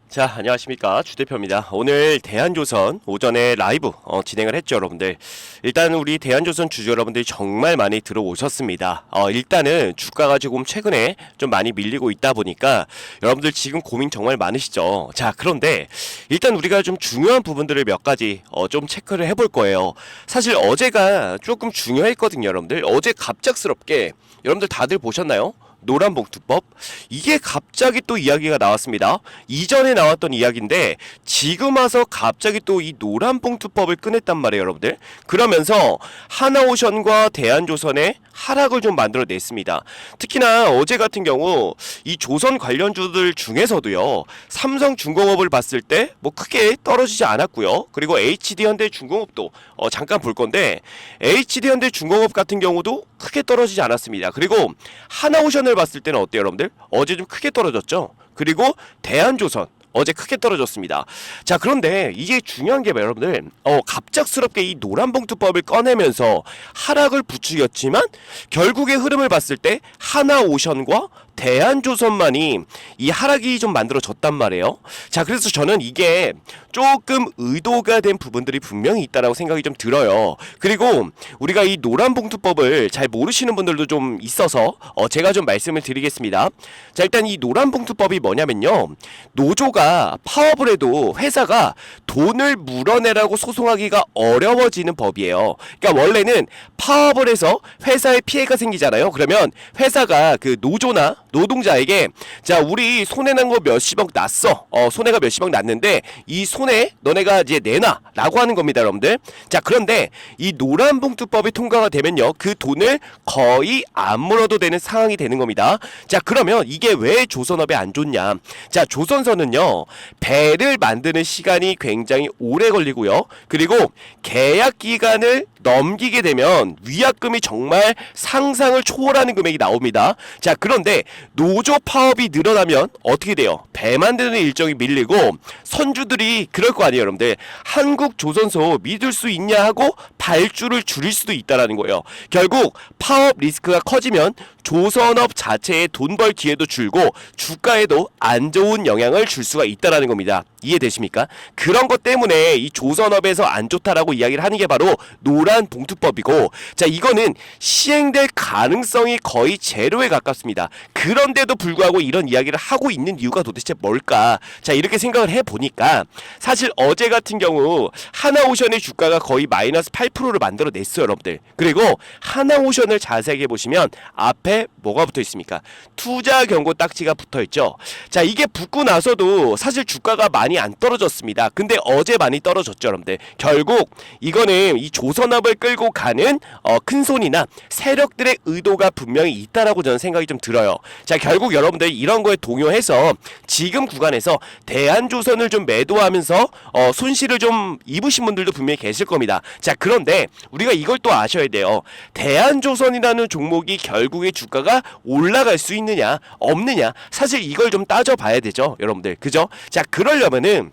자, 안녕하십니까. 주대표입니다. 오늘 대한조선 오전에 라이브 진행을 했죠, 여러분들. 일단 우리 대한조선 주주 여러분들이 정말 많이 들어오셨습니다. 일단은 주가가 조금 최근에 좀 많이 밀리고 있다 보니까 여러분들 지금 고민 정말 많으시죠. 자, 그런데 일단 우리가 좀 중요한 부분들을 몇 가지 좀 체크를 해볼 거예요. 사실 어제가 조금 중요했거든요, 여러분들. 어제 갑작스럽게 여러분들 다들 보셨나요? 노란봉투법, 이게 갑자기 또 이야기가 나왔습니다. 이전에 나왔던 이야기인데 지금 와서 갑자기 또 이 노란봉투법을 꺼냈단 말이에요, 여러분들. 그러면서 하나오션과 대한조선의 하락을 좀 만들어냈습니다. 특히나 어제 같은 경우 이 조선 관련주들 중에서도요, 삼성중공업을 봤을 때 뭐 크게 떨어지지 않았고요. 그리고 HD현대중공업도 잠깐 볼 건데 HD현대중공업 같은 경우도 크게 떨어지지 않았습니다. 그리고 하나오션을 봤을 때는 어때요, 여러분들? 어제 좀 크게 떨어졌죠. 그리고 대한조선 어제 크게 떨어졌습니다. 자, 그런데 이게 중요한 게 여러분들, 갑작스럽게 이 노란봉투법을 꺼내면서 하락을 부추겼지만 결국의 흐름을 봤을 때 하나오션과 대한조선만이 이 하락이 좀 만들어졌단 말이에요. 자, 그래서 저는 이게 조금 의도가 된 부분들이 분명히 있다라고 생각이 좀 들어요. 그리고 우리가 이 노란봉투법을 잘 모르시는 분들도 좀 있어서 제가 좀 말씀을 드리겠습니다. 자, 일단 이 노란봉투법이 뭐냐면요, 노조가 파업을 해도 회사가 돈을 물어내라고 소송하기가 어려워지는 법이에요. 그러니까 원래는 파업을 해서 회사에 피해가 생기잖아요. 그러면 회사가 그 노조나 노동자에게, 자, 우리 손해난 거 몇십억 났어. 손해가 몇십억 났는데 이 손해 너네가 이제 내놔 라고 하는 겁니다, 여러분들. 자, 그런데 이 노란봉투법이 통과가 되면요, 그 돈을 거의 안 물어도 되는 상황이 되는 겁니다. 자, 그러면 이게 왜 조선업에 안 좋냐? 자, 조선사는요, 배를 만드는 시간이 굉장히 오래 걸리고요. 그리고 계약 기간을 넘기게 되면 위약금이 정말 상상을 초월하는 금액이 나옵니다. 자, 그런데 노조 파업이 늘어나면 어떻게 돼요? 배 만드는 일정이 밀리고 선주들이 그럴 거 아니에요, 여러분들. 한국 조선소 믿을 수 있냐 하고 발주를 줄일 수도 있다라는 거예요. 결국 파업 리스크가 커지면 조선업 자체의 돈 벌 기회도 줄고 주가에도 안 좋은 영향을 줄 수가 있다라는 겁니다. 이해되십니까? 그런 것 때문에 이 조선업에서 안 좋다라고 이야기를 하는 게 바로 노란봉투법이고, 자, 이거는 시행될 가능성이 거의 제로에 가깝습니다. 그런데도 불구하고 이런 이야기를 하고 있는 이유가 도대체 뭘까? 자, 이렇게 생각을 해보니까 사실 어제 같은 경우 하나오션의 주가가 거의 마이너스 8%를 만들어냈어요, 여러분들. 그리고 하나오션을 자세하게 보시면 앞에 뭐가 붙어 있습니까? 투자 경고 딱지가 붙어 있죠. 자, 이게 붙고 나서도 사실 주가가 많이 안 떨어졌습니다. 근데 어제 많이 떨어졌죠, 여러분들. 결국 이거는 이 조선업을 끌고 가는 큰 손이나 세력들의 의도가 분명히 있다라고 저는 생각이 좀 들어요. 자, 결국 여러분들 이런 거에 동요해서 지금 구간에서 대한조선을 좀 매도하면서 손실을 좀 입으신 분들도 분명히 계실 겁니다. 자, 그런데 우리가 이걸 또 아셔야 돼요. 대한조선이라는 종목이 결국에 주가가 올라갈 수 있느냐 없느냐, 사실 이걸 좀 따져봐야 되죠, 여러분들. 그죠? 자, 그러려면은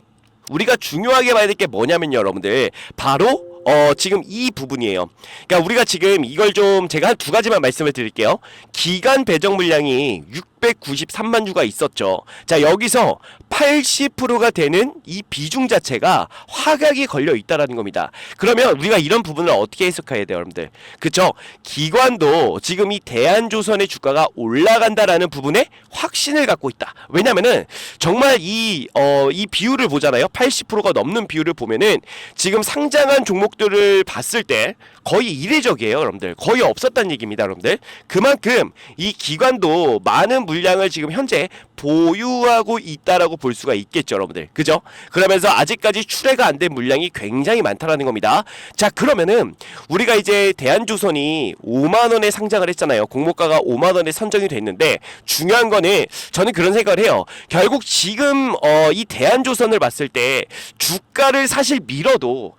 우리가 중요하게 봐야 될 게 뭐냐면요, 여러분들, 바로 지금 이 부분이에요. 그러니까 우리가 지금 이걸 좀 제가 한 두 가지만 말씀을 드릴게요. 기간 배정 물량이 693만 주가 있었죠. 자, 여기서 80%가 되는 이 비중 자체가 확약이 걸려 있다라는 겁니다. 그러면 우리가 이런 부분을 어떻게 해석해야 돼요, 여러분들? 그쵸? 기관도 지금 이 대한조선의 주가가 올라간다라는 부분에 확신을 갖고 있다. 왜냐면은 정말 이 비율을 보잖아요. 80%가 넘는 비율을 보면은 지금 상장한 종목들을 봤을 때 거의 이례적이에요, 여러분들. 거의 없었다는 얘기입니다, 여러분들. 그만큼 이 기관도 많은 물량을 지금 현재 보유하고 있다라고 볼 수가 있겠죠, 여러분들. 그죠? 그러면서 아직까지 출회가 안 된 물량이 굉장히 많다라는 겁니다. 자, 그러면은 우리가 이제 대한조선이 5만원에 상장을 했잖아요. 공모가가 5만원에 선정이 됐는데 중요한 거는 저는 그런 생각을 해요. 결국 지금 이 대한조선을 봤을 때 주가를 사실 밀어도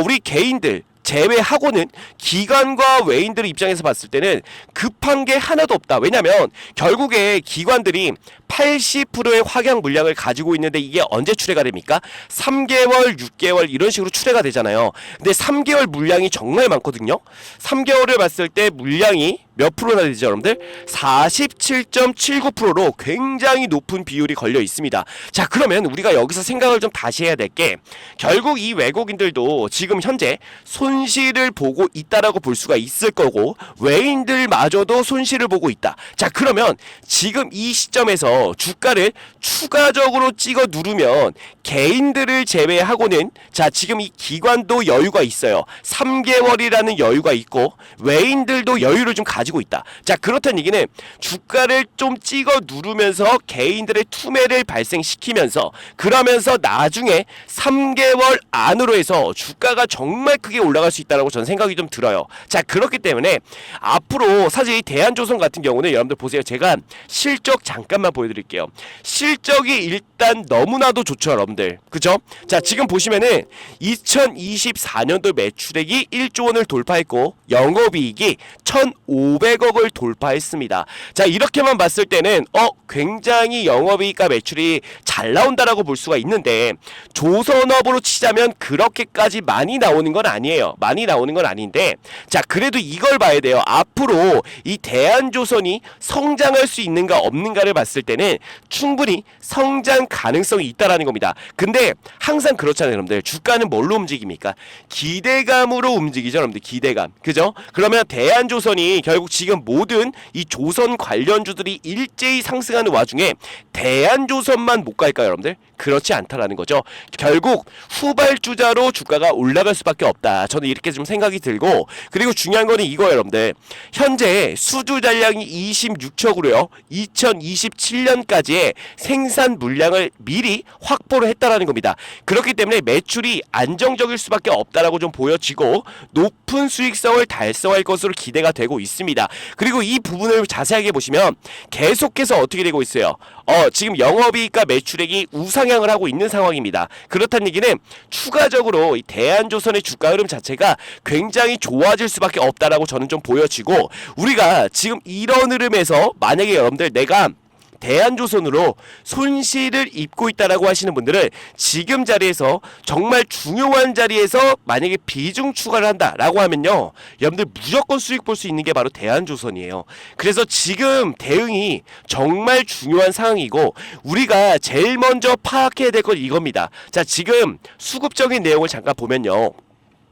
우리 개인들 제외하고는 기관과 외인들 입장에서 봤을 때는 급한 게 하나도 없다. 왜냐면 결국에 기관들이 80%의 확약 물량을 가지고 있는데 이게 언제 출회가 됩니까? 3개월, 6개월 이런 식으로 출회가 되잖아요. 근데 3개월 물량이 정말 많거든요. 3개월을 봤을 때 물량이 몇 프로나 되죠 여러분들? 47.79%로 굉장히 높은 비율이 걸려 있습니다. 자, 그러면 우리가 여기서 생각을 좀 다시 해야 될 게, 결국 이 외국인들도 지금 현재 손실을 보고 있다라고 볼 수가 있을 거고, 외인들마저도 손실을 보고 있다. 자, 그러면 지금 이 시점에서 주가를 추가적으로 찍어 누르면 개인들을 제외하고는, 자, 지금 이 기관도 여유가 있어요. 3개월이라는 여유가 있고 외인들도 여유를 좀 가지고 있다. 자, 그렇다는 얘기는 주가를 좀 찍어 누르면서 개인들의 투매를 발생시키면서, 그러면서 나중에 3개월 안으로 해서 주가가 정말 크게 올라갈 수 있다고 저는 생각이 좀 들어요. 자, 그렇기 때문에 앞으로 사실 이 대한조선 같은 경우는 여러분들 보세요. 제가 실적 잠깐만 보여드릴게요. 실적이 일단 너무나도 좋죠 여러분들, 그죠? 자, 지금 보시면은 2024년도 매출액이 1조 원을 돌파했고 영업이익이 1,500억을 돌파했습니다. 자, 이렇게만 봤을 때는 굉장히 영업이익과 매출이 잘 나온다라고 볼 수가 있는데, 조선업으로 치자면 그렇게까지 많이 나오는 건 아니에요. 많이 나오는 건 아닌데, 자, 그래도 이걸 봐야 돼요. 앞으로 이 대한조선이 성장할 수 있는가 없는가를 봤을 때는 충분히 성장 가능성이 있다라는 겁니다. 근데 항상 그렇잖아요 여러분들. 주가는 뭘로 움직입니까? 기대감으로 움직이죠 여러분들. 기대감, 그죠? 그러면 대한조선이 결국 지금 모든 이 조선 관련주들이 일제히 상승하는 와중에 대한조선만 못 갈까요 여러분들? 그렇지 않다라는 거죠. 결국 후발주자로 주가가 올라갈 수밖에 없다. 저는 이렇게 좀 생각이 들고, 그리고 중요한 거는 이거예요 여러분들. 현재 수주 잔량이 26척으로요 2027년까지의 생산 물량을 미리 확보를 했다라는 겁니다. 그렇기 때문에 매출이 안정적일 수밖에 없다라고 좀 보여지고 높은 수익성을 달성할 것으로 기대가 되고 있습니다. 그리고 이 부분을 자세하게 보시면 계속해서 어떻게 되고 있어요? 지금 영업이익과 매출액이 우상향을 하고 있는 상황입니다. 그렇다는 얘기는 추가적으로 이 대한조선의 주가 흐름 자체가 굉장히 좋아질 수밖에 없다라고 저는 좀 보여지고, 우리가 지금 이런 흐름에서 만약에 여러분들 내가 대한조선으로 손실을 입고 있다라고 하시는 분들은 지금 자리에서, 정말 중요한 자리에서 만약에 비중 추가를 한다라고 하면요 여러분들 무조건 수익 볼 수 있는 게 바로 대한조선이에요. 그래서 지금 대응이 정말 중요한 상황이고, 우리가 제일 먼저 파악해야 될 건 이겁니다. 자, 지금 수급적인 내용을 잠깐 보면요,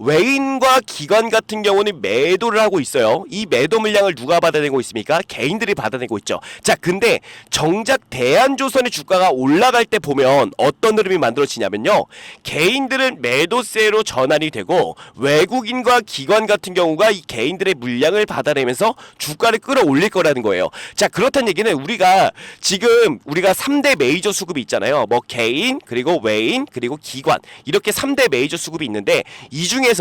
외인과 기관 같은 경우는 매도를 하고 있어요. 이 매도 물량을 누가 받아내고 있습니까? 개인들이 받아내고 있죠. 자, 근데 정작 대한조선의 주가가 올라갈 때 보면 어떤 흐름이 만들어지냐면요, 개인들은 매도세로 전환이 되고 외국인과 기관 같은 경우가 이 개인들의 물량을 받아내면서 주가를 끌어올릴 거라는 거예요. 자, 그렇다는 얘기는 우리가 지금 3대 메이저 수급이 있잖아요. 뭐 개인, 그리고 외인, 그리고 기관, 이렇게 3대 메이저 수급이 있는데, 이 중에서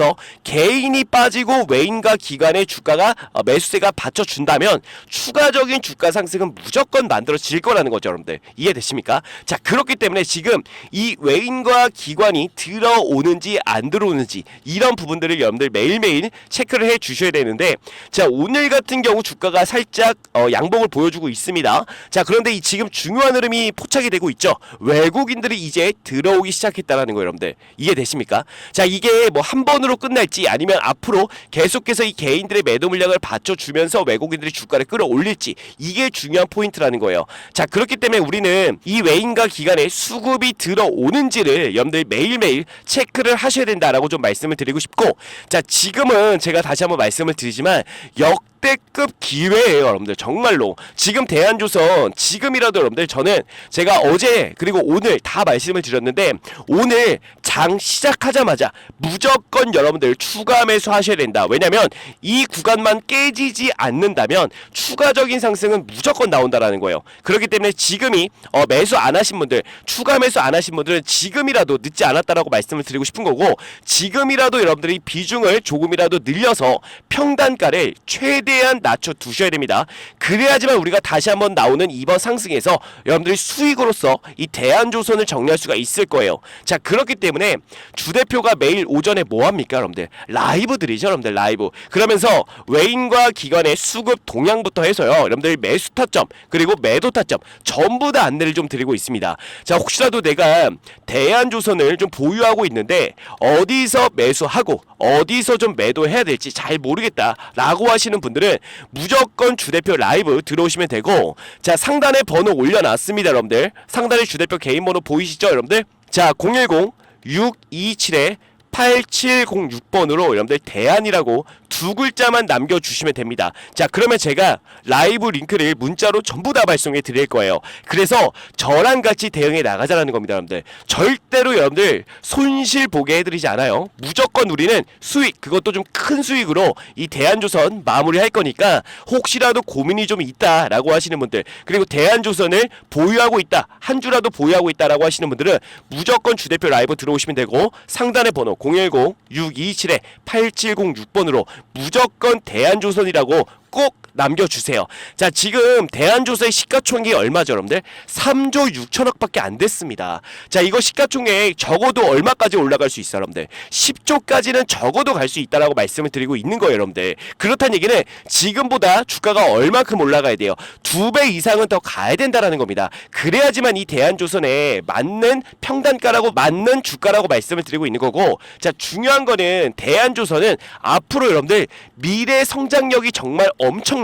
개인이 빠지고 외인과 기관의 주가가 매수세가 받쳐준다면 추가적인 주가 상승은 무조건 만들어질 거라는 거죠 여러분들. 이해되십니까? 자, 그렇기 때문에 지금 이 외인과 기관이 들어오는지 안 들어오는지 이런 부분들을 여러분들 매일매일 체크를 해 주셔야 되는데, 자, 오늘 같은 경우 주가가 살짝 양봉을 보여주고 있습니다. 자, 그런데 이 지금 중요한 흐름이 포착이 되고 있죠. 외국인들이 이제 들어오기 시작했다라는 거예요 여러분들. 이해되십니까? 자, 이게 뭐 한 번으로 끝날지 아니면 앞으로 계속해서 이 개인들의 매도 물량을 받쳐주면서 외국인들이 주가를 끌어올릴지, 이게 중요한 포인트라는 거예요. 자, 그렇기 때문에 우리는 이 외인과 기관의 수급이 들어오는지를 여러분들 매일매일 체크를 하셔야 된다라고 좀 말씀을 드리고 싶고, 자, 지금은 제가 다시 한번 말씀을 드리지만 역대급 기회예요 여러분들. 정말로 지금 대한조선, 지금이라도 여러분들, 저는 제가 어제 그리고 오늘 다 말씀을 드렸는데, 오늘 장 시작하자마자 무조건 여러분들 추가 매수 하셔야 된다. 왜냐면 이 구간만 깨지지 않는다면 추가적인 상승은 무조건 나온다라는 거예요. 그렇기 때문에 지금이 매수 안 하신 분들, 추가 매수 안 하신 분들은 지금이라도, 늦지 않았다라고 말씀을 드리고 싶은 거고, 지금이라도 여러분들이 비중을 조금이라도 늘려서 평단가를 최대한 낮춰 두셔야 됩니다. 그래야지만 우리가 다시 한번 나오는 이번 상승에서 여러분들이 수익으로서 이 대한조선을 정리할 수가 있을 거예요. 자, 그렇기 때문에 주대표가 매일 오전에 뭐합니까 여러분들? 라이브 들이죠 여러분들. 라이브. 그러면서 외인과 기관의 수급 동향부터 해서요 여러분들 매수 타점 그리고 매도 타점 전부 다 안내를 좀 드리고 있습니다. 자, 혹시라도 내가 대한조선을 좀 보유하고 있는데 어디서 매수하고 어디서 좀 매도해야 될지 잘 모르겠다 라고 하시는 분들은 분들은 무조건 주대표 라이브 들어오시면 되고, 자, 상단에 번호 올려놨습니다, 여러분들. 상단에 주대표 개인 번호 보이시죠, 여러분들? 자, 010-627-8706번으로 여러분들 대안이라고 두 글자만 남겨주시면 됩니다. 자, 그러면 제가 라이브 링크를 문자로 전부 다 발송해 드릴 거예요. 그래서 저랑 같이 대응해 나가자라는 겁니다, 여러분들. 절대로 여러분들 손실 보게 해드리지 않아요. 무조건 우리는 수익, 그것도 좀 큰 수익으로 이 대한조선 마무리할 거니까, 혹시라도 고민이 좀 있다라고 하시는 분들, 그리고 대한조선을 보유하고 있다, 한 주라도 보유하고 있다라고 하시는 분들은 무조건 주대표 라이브 들어오시면 되고, 상단의 번호 010-627-8706번으로 무조건 대한조선이라고 꼭 남겨주세요. 자, 지금 대한조선의 시가총액이 얼마죠, 여러분들? 3조 6천억밖에 안 됐습니다. 자, 이거 시가총액 적어도 얼마까지 올라갈 수 있어요, 여러분들? 10조까지는 적어도 갈 수 있다라고 말씀을 드리고 있는 거예요, 여러분들. 그렇다는 얘기는 지금보다 주가가 얼마큼 올라가야 돼요? 2배 이상은 더 가야 된다라는 겁니다. 그래야지만 이 대한조선에 맞는 평단가라고, 맞는 주가라고 말씀을 드리고 있는 거고, 자, 중요한 거는 대한조선은 앞으로 여러분들 미래 성장력이 정말 엄청납니다.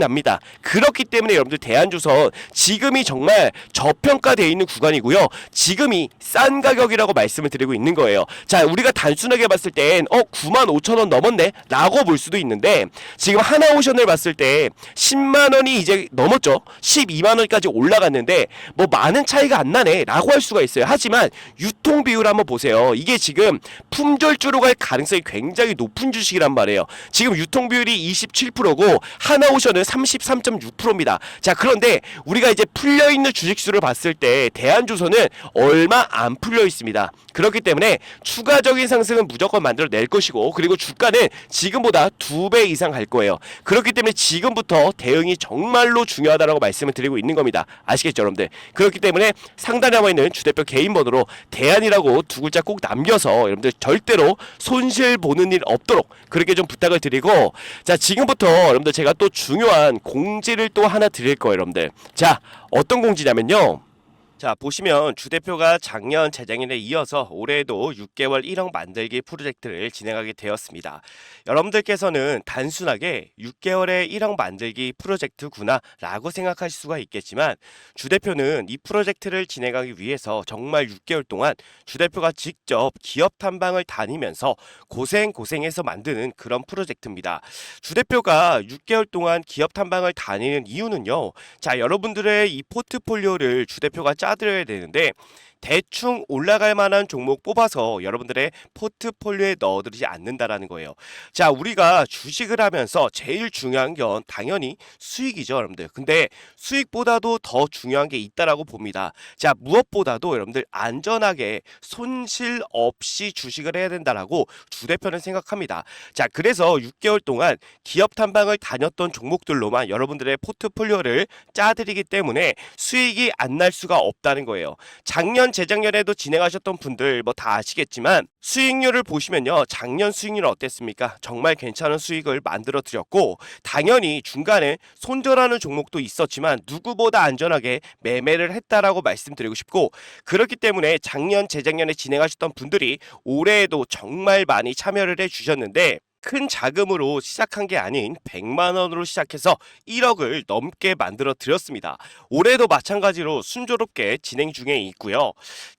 그렇기 때문에 여러분들 대한조선 지금이 정말 저평가되어 있는 구간이고요. 지금이 싼 가격이라고 말씀을 드리고 있는 거예요. 자, 우리가 단순하게 봤을 땐 95,000원 넘었네 라고 볼 수도 있는데, 지금 하나오션을 봤을 때 10만원이 이제 넘었죠. 12만원까지 올라갔는데 뭐 많은 차이가 안 나네 라고 할 수가 있어요. 하지만 유통 비율 한번 보세요. 이게 지금 품절주로 갈 가능성이 굉장히 높은 주식이란 말이에요. 지금 유통 비율이 27%고 하나오션은 33.6%입니다. 자, 그런데 우리가 이제 풀려있는 주식수를 봤을 때 대한조선은 얼마 안 풀려 있습니다. 그렇기 때문에 추가적인 상승은 무조건 만들어낼 것이고, 그리고 주가는 지금보다 2배 이상 갈 거예요. 그렇기 때문에 지금부터 대응이 정말로 중요하다고 말씀을 드리고 있는 겁니다. 아시겠죠, 여러분들? 그렇기 때문에 상단에 나와 있는 주대표 개인 번호로 대안이라고 두 글자 꼭 남겨서 여러분들 절대로 손실 보는 일 없도록 그렇게 좀 부탁을 드리고, 자, 지금부터 여러분들 제가 또 중요한 공지를 또 하나 드릴 거예요, 여러분들. 자, 어떤 공지냐면요. 자, 보시면 주대표가 작년 재작년에 이어서 올해에도 6개월 1억 만들기 프로젝트를 진행하게 되었습니다. 여러분들께서는 단순하게 6개월에 1억 만들기 프로젝트구나 라고 생각하실 수가 있겠지만, 주대표는 이 프로젝트를 진행하기 위해서 정말 6개월 동안 주대표가 직접 기업 탐방을 다니면서 고생해서 만드는 그런 프로젝트입니다. 주대표가 6개월 동안 기업 탐방을 다니는 이유는요. 자, 여러분들의 이 포트폴리오를 주대표가 짜드려야 되는데, 대충 올라갈 만한 종목 뽑아서 여러분들의 포트폴리오에 넣어두지 않는다라는 거예요. 자, 우리가 주식을 하면서 제일 중요한 건 당연히 수익이죠, 여러분들. 근데 수익보다도 더 중요한 게 있다라고 봅니다. 자, 무엇보다도 여러분들 안전하게 손실 없이 주식을 해야 된다라고 주대표는 생각합니다. 자, 그래서 6개월 동안 기업 탐방을 다녔던 종목들로만 여러분들의 포트폴리오를 짜드리기 때문에 수익이 안 날 수가 없다는 거예요. 작년 재작년에도 진행하셨던 분들 뭐 다 아시겠지만, 수익률을 보시면요, 작년 수익률은 어땠습니까? 정말 괜찮은 수익을 만들어 드렸고, 당연히 중간에 손절하는 종목도 있었지만 누구보다 안전하게 매매를 했다라고 말씀드리고 싶고, 그렇기 때문에 작년 재작년에 진행하셨던 분들이 올해에도 정말 많이 참여를 해 주셨는데, 큰 자금으로 시작한 게 아닌 100만원으로 시작해서 1억을 넘게 만들어 드렸습니다. 올해도 마찬가지로 순조롭게 진행 중에 있고요.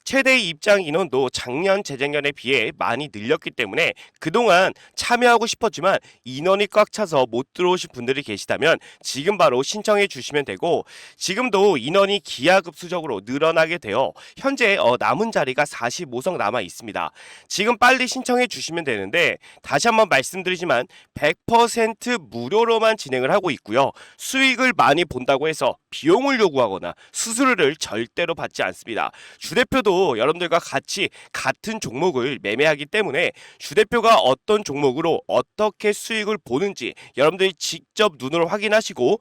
최대 입장 인원도 작년 재작년에 비해 많이 늘렸기 때문에 그동안 참여하고 싶었지만 인원이 꽉 차서 못 들어오신 분들이 계시다면 지금 바로 신청해 주시면 되고, 지금도 인원이 기하급수적으로 늘어나게 되어 현재 남은 자리가 45석 남아 있습니다. 지금 빨리 신청해 주시면 되는데, 다시 한번 말씀드리지만 100% 무료로만 진행을 하고 있고요. 수익을 많이 본다고 해서 비용을 요구하거나 수수료를 절대로 받지 않습니다. 주대표도 여러분들과 같이 같은 종목을 매매하기 때문에 주대표가 어떤 종목으로 어떻게 수익을 보는지 여러분들이 직접 눈으로 확인하시고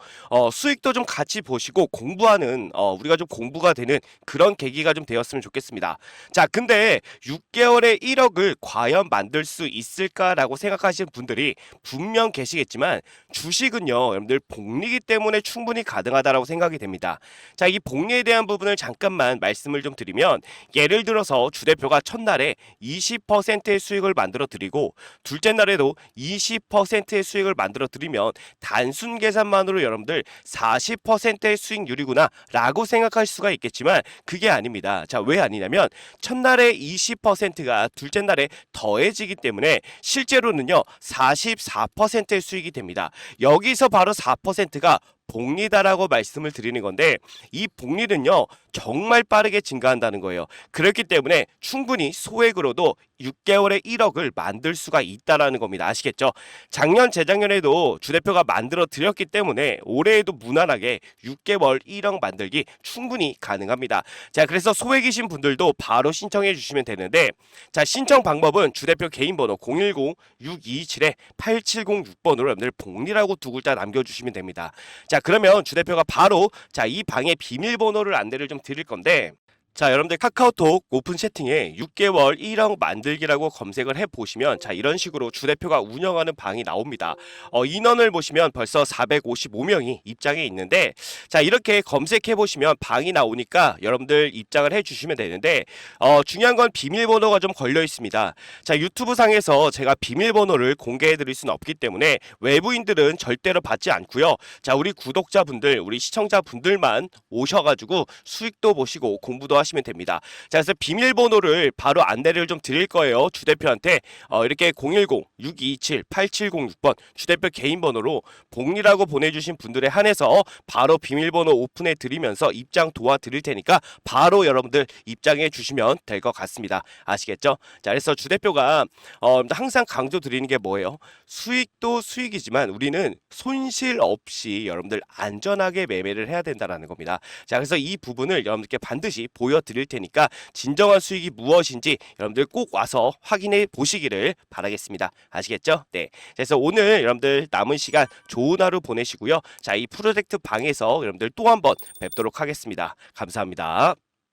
수익도 좀 같이 보시고 공부하는 우리가 좀 공부가 되는 그런 계기가 좀 되었으면 좋겠습니다. 자, 근데 6개월에 1억을 과연 만들 수 있을까라고 생각하시는 계신 분들이 분명 계시겠지만 주식은요, 여러분들 복리기 때문에 충분히 가능하다라고 생각이 됩니다. 자, 이 복리에 대한 부분을 잠깐만 말씀을 좀 드리면, 예를 들어서 주 대표가 첫날에 20%의 수익을 만들어 드리고 둘째 날에도 20%의 수익을 만들어 드리면 단순 계산만으로 여러분들 40%의 수익률이구나 라고 생각할 수가 있겠지만 그게 아닙니다. 자, 왜 아니냐면 첫날에 20%가 둘째 날에 더해지기 때문에 실제로는요 44%의 수익이 됩니다. 여기서 바로 4%가 복리다라고 말씀을 드리는 건데, 이 복리는요 정말 빠르게 증가한다는 거예요. 그렇기 때문에 충분히 소액으로도 6개월에 1억을 만들 수가 있다라는 겁니다. 아시겠죠? 작년 재작년에도 주 대표가 만들어 드렸기 때문에 올해에도 무난하게 6개월 1억 만들기 충분히 가능합니다. 자, 그래서 소액이신 분들도 바로 신청해 주시면 되는데, 자, 신청 방법은 주 대표 개인 번호 010-627-8706번으로 여러분들 복리라고 두 글자 남겨주시면 됩니다. 자, 그러면 주 대표가 바로 이 방의 비밀번호를 안내를 좀 드릴 건데, 자, 여러분들 카카오톡 오픈 채팅에 6개월 1억 만들기라고 검색을 해보시면 자, 이런 식으로 주 대표가 운영하는 방이 나옵니다. 인원을 보시면 벌써 455명이 입장해 있는데, 자, 이렇게 검색해보시면 방이 나오니까 여러분들 입장을 해주시면 되는데, 중요한 건 비밀번호가 좀 걸려 있습니다. 자, 유튜브 상에서 제가 비밀번호를 공개해드릴 수는 없기 때문에 외부인들은 절대로 받지 않고요. 자, 우리 구독자분들, 우리 시청자분들만 오셔가지고 수익도 보시고 공부도 하시면 됩니다. 자, 그래서 비밀번호를 바로 안내를 좀 드릴 거예요. 주 대표한테 이렇게 010-627-8706번 주 대표 개인 번호로 복리라고 보내주신 분들에 한해서 바로 비밀번호 오픈해 드리면서 입장 도와드릴 테니까 바로 여러분들 입장해 주시면 될 것 같습니다. 아시겠죠? 자, 그래서 주 대표가 항상 강조 드리는 게 뭐예요? 수익도 수익이지만 우리는 손실 없이 여러분들 안전하게 매매를 해야 된다는 겁니다. 자, 그래서 이 부분을 여러분들께 반드시 보여드릴 테니까 진정한 수익이 무엇인지 여러분들 꼭 와서 확인해 보시기를 바라겠습니다. 아시겠죠? 네. 그래서 오늘 여러분들 남은 시간 좋은 하루 보내시고요. 자, 이 프로젝트 방에서 여러분들 또 한번 뵙도록 하겠습니다. 감사합니다.